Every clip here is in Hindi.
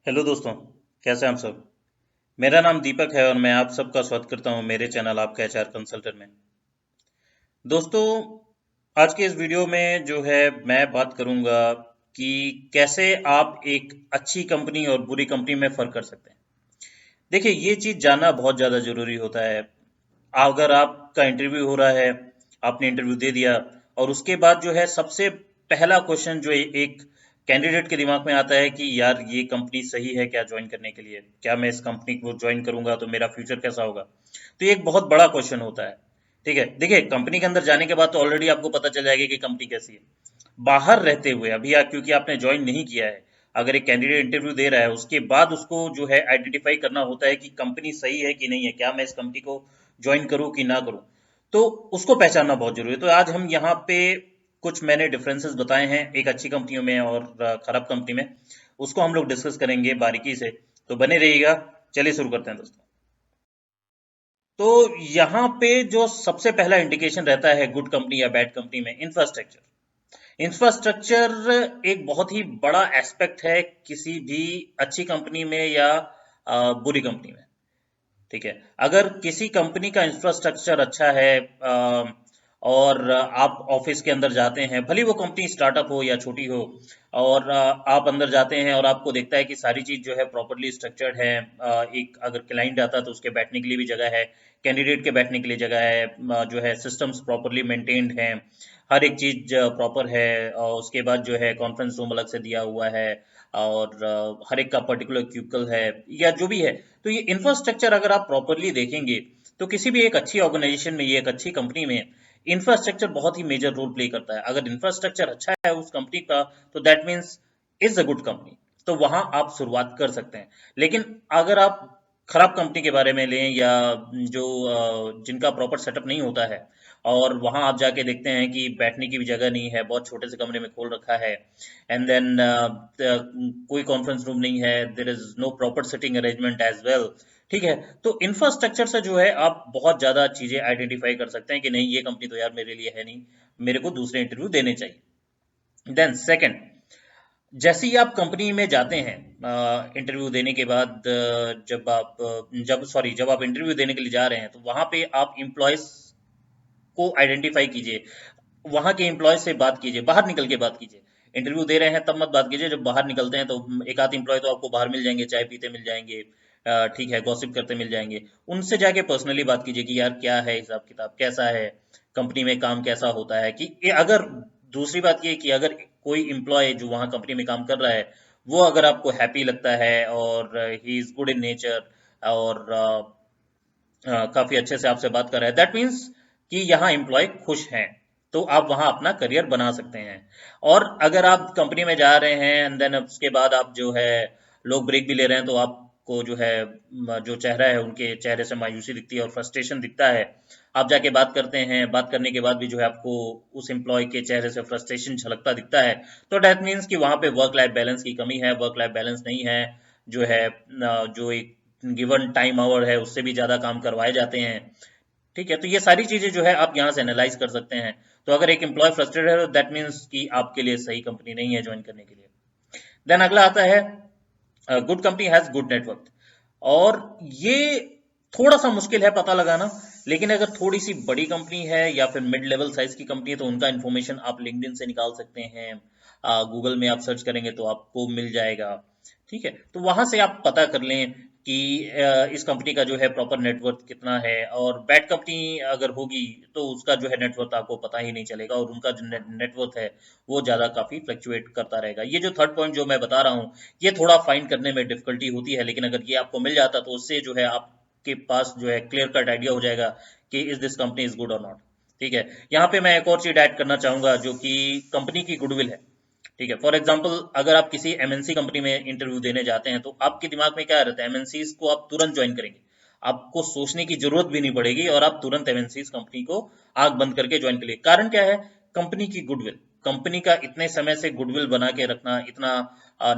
हेलो दोस्तों, कैसे हैं आप सब। मेरा नाम दीपक है और मैं आप सबका स्वागत करता हूं मेरे चैनल आपका एचआर कंसल्टेंट में। दोस्तों, आज के इस वीडियो में जो है मैं बात करूंगा कि कैसे आप एक अच्छी कंपनी और बुरी कंपनी में फर्क कर सकते हैं। देखिए, ये चीज जानना बहुत ज्यादा जरूरी होता है। अगर आपका इंटरव्यू हो रहा है, आपने इंटरव्यू दे दिया और उसके बाद जो है सबसे पहला क्वेश्चन जो एक कैंडिडेट के दिमाग में आता है कि यार ये कंपनी सही है क्या ज्वाइन करने के लिए, क्या मैं इस कंपनी को ज्वाइन करूंगा तो मेरा फ्यूचर कैसा होगा। तो ये एक बहुत बड़ा क्वेश्चन होता है। ठीक है, देखिए कंपनी के अंदर जाने के बाद तो ऑलरेडी आपको पता चल जाएगा कि कंपनी कैसी है। बाहर रहते हुए अभी क्योंकि आपने ज्वाइन नहीं किया है, अगर एक कैंडिडेट इंटरव्यू दे रहा है उसके बाद उसको जो है आइडेंटिफाई करना होता है कि कंपनी सही है कि नहीं है, क्या मैं इस कंपनी को ज्वाइन करूं कि ना करूं। तो उसको पहचानना बहुत जरूरी है। तो आज हम यहाँ पे कुछ मैंने डिफरेंसेस बताए हैं एक अच्छी कंपनियों में और खराब कंपनी में, उसको हम लोग डिस्कस करेंगे बारीकी से। तो बने रहिएगा। चलिए शुरू करते हैं दोस्तों। तो यहाँ पे जो सबसे पहला इंडिकेशन रहता है गुड कंपनी या बैड कंपनी में, इंफ्रास्ट्रक्चर। इंफ्रास्ट्रक्चर एक बहुत ही बड़ा एस्पेक्ट है किसी भी अच्छी कंपनी में या बुरी कंपनी में। ठीक है, अगर किसी कंपनी का इंफ्रास्ट्रक्चर अच्छा है और आप ऑफिस के अंदर जाते हैं, भले वो कंपनी स्टार्टअप हो या छोटी हो, और आप अंदर जाते हैं और आपको देखता है कि सारी चीज जो है प्रॉपरली स्ट्रक्चर्ड है। एक अगर क्लाइंट आता है तो उसके बैठने के लिए भी जगह है, कैंडिडेट के बैठने के लिए जगह है, जो है सिस्टम्स प्रॉपरली मेंटेन्ड हैं, हर एक चीज प्रॉपर है। और उसके बाद जो है कॉन्फ्रेंस रूम अलग से दिया हुआ है और हर एक का पर्टिकुलर क्यूबिकल है या जो भी है। तो ये इंफ्रास्ट्रक्चर अगर आप प्रॉपरली देखेंगे तो किसी भी एक अच्छी ऑर्गेनाइजेशन में, ये एक अच्छी कंपनी में इंफ्रास्ट्रक्चर बहुत ही मेजर रोल प्ले करता है। अगर इंफ्रास्ट्रक्चर अच्छा है उस कंपनी का तो that means is a good company. तो वहां आप शुरुआत कर सकते हैं। लेकिन अगर आप खराब कंपनी के बारे में लें या जो जिनका प्रॉपर सेटअप नहीं होता है और वहां आप जाके देखते हैं कि बैठने की भी जगह नहीं है, बहुत छोटे से कमरे में खोल रखा है, एंड देन कोई कॉन्फ्रेंस रूम नहीं है, there is no proper sitting arrangement as well. ठीक है, तो इंफ्रास्ट्रक्चर से जो है आप बहुत ज्यादा चीजें आइडेंटिफाई कर सकते हैं कि नहीं ये कंपनी तो यार मेरे लिए है नहीं, मेरे को दूसरे इंटरव्यू देने चाहिए। देन सेकंड, जैसे ही आप कंपनी में जाते हैं इंटरव्यू देने के बाद, जब आप इंटरव्यू देने के लिए जा रहे हैं तो वहां पे आप इम्प्लॉयज को आइडेंटिफाई कीजिए, वहां के एम्प्लॉय से बात कीजिए, बाहर निकल के बात कीजिए। इंटरव्यू दे रहे हैं तब मत बात कीजिए, जब बाहर निकलते हैं तो एक आध एम्प्लॉय तो आपको बाहर मिल जाएंगे, चाय पीते मिल जाएंगे, ठीक है, गॉसिप करते मिल जाएंगे। उनसे जाके पर्सनली बात कीजिए कि यार क्या है हिसाब किताब, कैसा है कंपनी में काम, कैसा होता है। कि अगर दूसरी बात ये कि अगर कोई एम्प्लॉय जो वहां कंपनी में काम कर रहा है वो अगर आपको हैप्पी लगता है और he is good in nature और काफी अच्छे से आपसे बात कर रहा है, दैट मीन्स कि यहाँ एम्प्लॉय खुश हैं, तो आप वहां अपना करियर बना सकते हैं। और अगर आप कंपनी में जा रहे हैं एंड देन उसके बाद आप जो है लोग ब्रेक भी ले रहे हैं तो आपको जो है जो चेहरा है उनके चेहरे से मायूसी दिखती है और फ्रस्ट्रेशन दिखता है। आप जाके बात करते हैं, बात करने के बाद भी जो है आपको उस एम्प्लॉय के चेहरे से फ्रस्ट्रेशन झलकता दिखता है, तो डेट मीन्स कि वहां पे वर्क लाइफ बैलेंस की कमी है, वर्क लाइफ बैलेंस नहीं है। जो है जो एक गिवन टाइम आवर है उससे भी ज्यादा काम करवाए जाते हैं। ठीक है, तो ये सारी चीजें जो है आप यहाँ से एनालाइज कर सकते हैं। तो अगर एक एम्प्लॉय फ्रस्ट्रेटेड है तो दैट मीन्स कि आपके लिए सही कंपनी नहीं है ज्वाइन करने के लिए। देन अगला आता है good company has good network. और ये थोड़ा सा मुश्किल है पता लगाना, लेकिन अगर थोड़ी सी बड़ी कंपनी है या फिर मिड लेवल साइज की कंपनी है तो उनका इन्फॉर्मेशन आप लिंक्डइन से निकाल सकते हैं, गूगल में आप सर्च करेंगे तो आपको मिल जाएगा। ठीक है, तो वहां से आप पता कर लें कि इस कंपनी का जो है प्रॉपर नेटवर्थ कितना है। और बैड कंपनी अगर होगी तो उसका जो है नेटवर्थ आपको पता ही नहीं चलेगा और उनका जो नेटवर्थ है वो ज्यादा काफी फ्लक्चुएट करता रहेगा। ये जो थर्ड पॉइंट जो मैं बता रहा हूँ ये थोड़ा फाइंड करने में डिफिकल्टी होती है, लेकिन अगर ये आपको मिल जाता तो उससे जो है आपके पास जो है क्लियर कट आइडिया हो जाएगा कि is this company is good और नॉट। ठीक है, यहाँ पे मैं एक और चीज ऐड करना चाहूंगा जो कि कंपनी की गुडविल है। ठीक है, फॉर एग्जाम्पल अगर आप किसी एमएनसी कंपनी में इंटरव्यू देने जाते हैं तो आपके दिमाग में क्या रहता है, एमएनसी को आप तुरंत ज्वाइन करेंगे, आपको सोचने की जरूरत भी नहीं पड़ेगी और आप तुरंत एमएनसी कंपनी को आंख बंद करके ज्वाइन कर लिए। कारण क्या है, कंपनी की गुडविल, कंपनी का इतने समय से गुडविल बना के रखना, इतना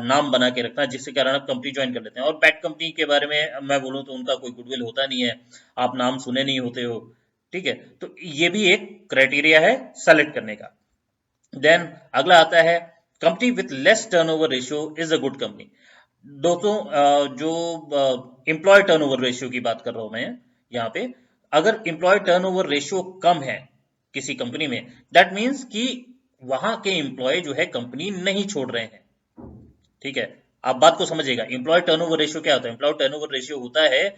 नाम बना के रखना, जिसके कारण आप कंपनी ज्वाइन कर लेते हैं। और बैड कंपनी के बारे में मैं बोलूं तो उनका कोई गुडविल होता नहीं है, आप नाम सुने नहीं होते हो। ठीक है, तो ये भी एक क्राइटेरिया है सेलेक्ट करने का। देन अगला आता है company with less turnover ratio is a good company. दोस्तों जो एम्प्लॉय टर्नओवर रेशियो की बात कर रहा हूं मैं यहाँ पे, अगर एम्प्लॉय टर्नओवर रेशियो कम है किसी कंपनी में, दैट मीन्स कि वहां के एम्प्लॉय जो है कंपनी नहीं छोड़ रहे हैं। ठीक है, आप बात को समझिएगा। एम्प्लॉय टर्नओवर रेशियो क्या होता है? एम्प्लॉय टर्नओवर रेशियो होता है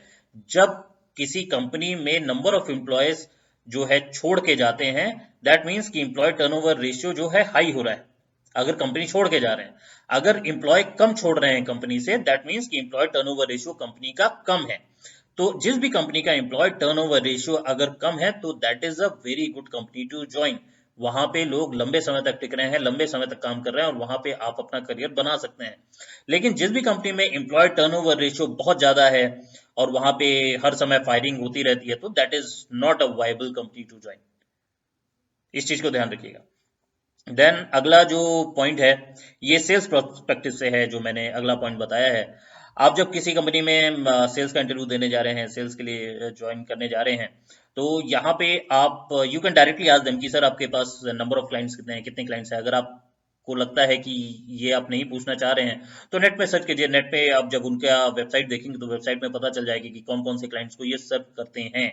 जब किसी कंपनी में नंबर ऑफ एम्प्लॉयज जो है छोड़ के जाते हैं, दैट मीन्स कि एम्प्लॉय टर्नओवर रेशियो जो है हाई हो रहा है अगर कंपनी छोड़ के जा रहे हैं। अगर एम्प्लॉय कम छोड़ रहे हैं कंपनी से, दैट मीन्स कि एम्प्लॉय टर्नओवर रेशियो कंपनी का कम है। तो जिस भी कंपनी का एम्प्लॉय टर्नओवर रेशियो अगर कम है, तो that is a very good company to join. वहां पे लोग लंबे समय तक टिक रहे हैं, लंबे समय तक काम कर रहे हैं, और वहां पे आप अपना करियर बना सकते हैं। लेकिन जिस भी कंपनी में एम्प्लॉय टर्नओवर रेशियो बहुत ज्यादा है और वहां पे हर समय फायरिंग होती रहती है, तो that is not a viable company to join. इस चीज को ध्यान रखिएगा। देन अगला जो पॉइंट है, ये सेल्स प्रोस्पेक्टिव से है, जो मैंने अगला पॉइंट बताया है। आप जब किसी कंपनी में सेल्स का इंटरव्यू देने जा रहे हैं, सेल्स के लिए ज्वाइन करने जा रहे हैं, तो यहाँ पे आप you can directly ask them कि सर आपके पास नंबर ऑफ क्लाइंट्स कितने हैं, कितने क्लाइंट्स हैं। अगर आपको लगता है कि ये आप नहीं पूछना चाह रहे हैं, तो नेट पे सर्च कीजिए। नेट पे आप जब उनका वेबसाइट देखेंगे तो वेबसाइट में पता चल जाएगी कि कौन कौन से क्लाइंट्स को ये सर्व करते हैं।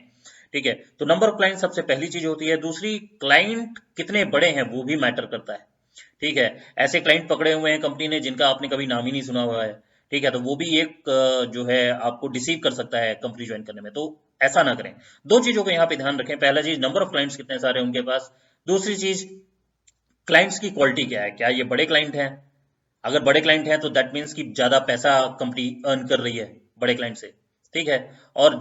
ठीक है, तो नंबर ऑफ क्लाइंट सबसे पहली चीज होती है। दूसरी, क्लाइंट कितने बड़े हैं वो भी मैटर करता है। ठीक है, ऐसे क्लाइंट पकड़े हुए हैं कंपनी ने जिनका आपने कभी नाम ही नहीं सुना हुआ है। ठीक है, तो वो भी एक जो है आपको डिसीव कर सकता है कंपनी ज्वाइन करने में। तो ऐसा ना करें। दो चीजों का यहाँ पे ध्यान रखें। पहला चीज, नंबर ऑफ क्लाइंट्स कितने सारे हैं उनके पास। दूसरी चीज, क्लाइंट्स की क्वालिटी क्या है, क्या ये बड़े क्लाइंट हैं। अगर बड़े क्लाइंट हैं तो दैट मीन्स कि ज्यादा पैसा कंपनी अर्न कर रही है बड़े क्लाइंट से। ठीक है, और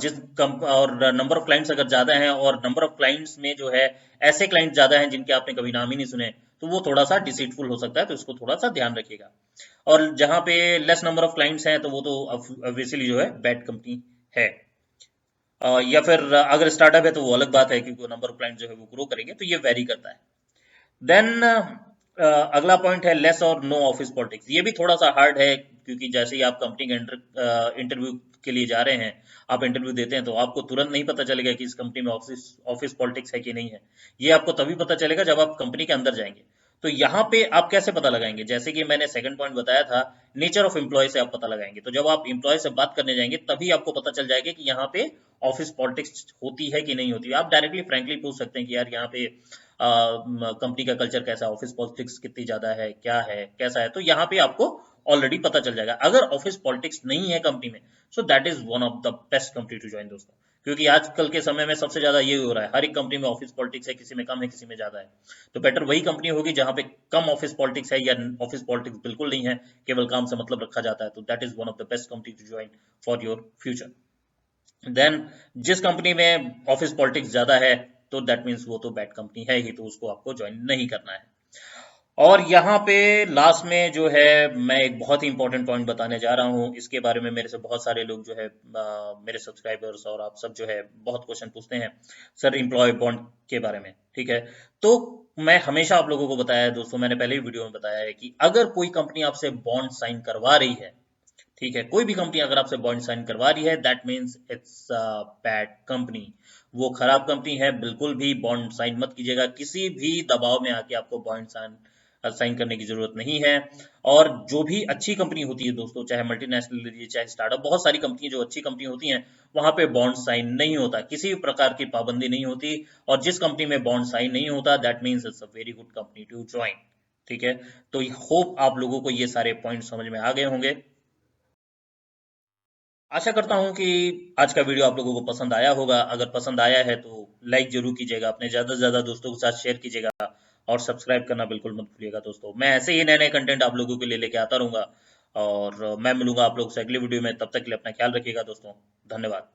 और नंबर ऑफ क्लाइंट्स अगर ज्यादा हैं और नंबर ऑफ क्लाइंट्स में जो है ऐसे क्लाइंट ज्यादा हैं जिनके आपने कभी नाम ही नहीं सुने, तो वो थोड़ा सा डिसीटफुल हो सकता है। तो इसको थोड़ा सा ध्यान रखिएगा। और जहां पे लेस नंबर ऑफ क्लाइंट्स हैं, तो वो तो ऑब्वियसली जो है बैड कंपनी है। या फिर अगर स्टार्टअप है तो वो अलग बात है, क्योंकि नंबर ऑफ क्लाइंट जो है वो ग्रो करेंगे, तो ये वेरी करता है। देन अगला पॉइंट है लेस और नो ऑफिस पॉलिटिक्स। ये भी थोड़ा सा हार्ड है, क्योंकि जैसे ही आप कंपनी के इंटरव्यू के लिए जा रहे हैं, आप इंटरव्यू देते हैं, तो आपको तुरंत नहीं पता चलेगा कि इस कंपनी में ऑफिस ऑफिस पॉलिटिक्स है कि नहीं है। ये आपको तभी पता चलेगा जब आप कंपनी के अंदर जाएंगे। तो यहाँ पे आप कैसे पता लगाएंगे? जैसे कि मैंने सेकंड पॉइंट बताया था, नेचर ऑफ एम्प्लॉय से आप पता लगाएंगे। तो जब आप एम्प्लॉय से बात करने जाएंगे, तभी आपको पता चल जाएगा कि यहाँ पे ऑफिस पॉलिटिक्स होती है कि नहीं होती। आप डायरेक्टली फ्रैंकली पूछ सकते हैं कि यार यहाँ पे कंपनी का कल्चर कैसा है, ऑफिस पॉलिटिक्स कितनी ज्यादा है, क्या है, कैसा है। तो यहाँ पे आपको ऑलरेडी पता चल जाएगा। अगर ऑफिस पॉलिटिक्स नहीं है कंपनी में, so that is one of the best company to join दोस्तों। क्योंकि आजकल के समय में सबसे ज्यादा ये हो रहा है, हर एक कंपनी में ऑफिस पॉलिटिक्स है, किसी में कम है, किसी में ज्यादा है। तो बेटर वही कंपनी होगी जहां पे कम ऑफिस पॉलिटिक्स है, या ऑफिस पॉलिटिक्स बिल्कुल नहीं है, केवल काम से मतलब रखा जाता है। तो that is one of the best company to join for your future. Then जिस कंपनी में ऑफिस पॉलिटिक्स ज्यादा है, तो दैट मीन्स वो तो बैड कंपनी है ही, तो उसको आपको ज्वाइन नहीं करना है। और यहाँ पे लास्ट में जो है, मैं एक बहुत ही इंपॉर्टेंट पॉइंट बताने जा रहा हूँ। इसके बारे में मेरे से बहुत सारे लोग जो है, मेरे सब्सक्राइबर्स और आप सब जो है बहुत क्वेश्चन पूछते हैं सर एम्प्लॉय बॉन्ड के बारे में। ठीक है, तो मैं हमेशा आप लोगों को बताया है दोस्तों, मैंने पहले ही वीडियो में बताया है कि अगर कोई कंपनी आपसे बॉन्ड साइन करवा रही है, ठीक है, कोई भी कंपनी अगर आपसे बॉन्ड साइन करवा रही है, that means it's bad company. वो खराब कंपनी है। बिल्कुल भी बॉन्ड साइन मत कीजिएगा। किसी भी दबाव में आके आपको बॉन्ड साइन साइन करने की जरूरत नहीं है। और जो भी अच्छी कंपनी होती है दोस्तों, चाहे मल्टीनेशनल लीजिए चाहे स्टार्टअप, बहुत सारी कंपनी जो अच्छी कंपनी होती हैं, वहां पे बॉन्ड साइन नहीं होता, किसी भी प्रकार की पाबंदी नहीं होती। और जिस कंपनी में बॉन्ड साइन नहीं होता, that means it's a very good company to join. ठीक है, तो होप आप लोगों को ये सारे पॉइंट समझ में आ गए होंगे। आशा करता हूं कि आज का वीडियो आप लोगों को पसंद आया होगा। अगर पसंद आया है तो लाइक जरूर कीजिएगा, अपने ज्यादा से ज्यादा दोस्तों के साथ शेयर कीजिएगा, और सब्सक्राइब करना बिल्कुल मत भूलिएगा दोस्तों। मैं ऐसे ही नए नए कंटेंट आप लोगों के लिए लेके आता रहूंगा। और मैं मिलूंगा आप लोग से अगली वीडियो में। तब तक के लिए अपना ख्याल रखिएगा दोस्तों। धन्यवाद।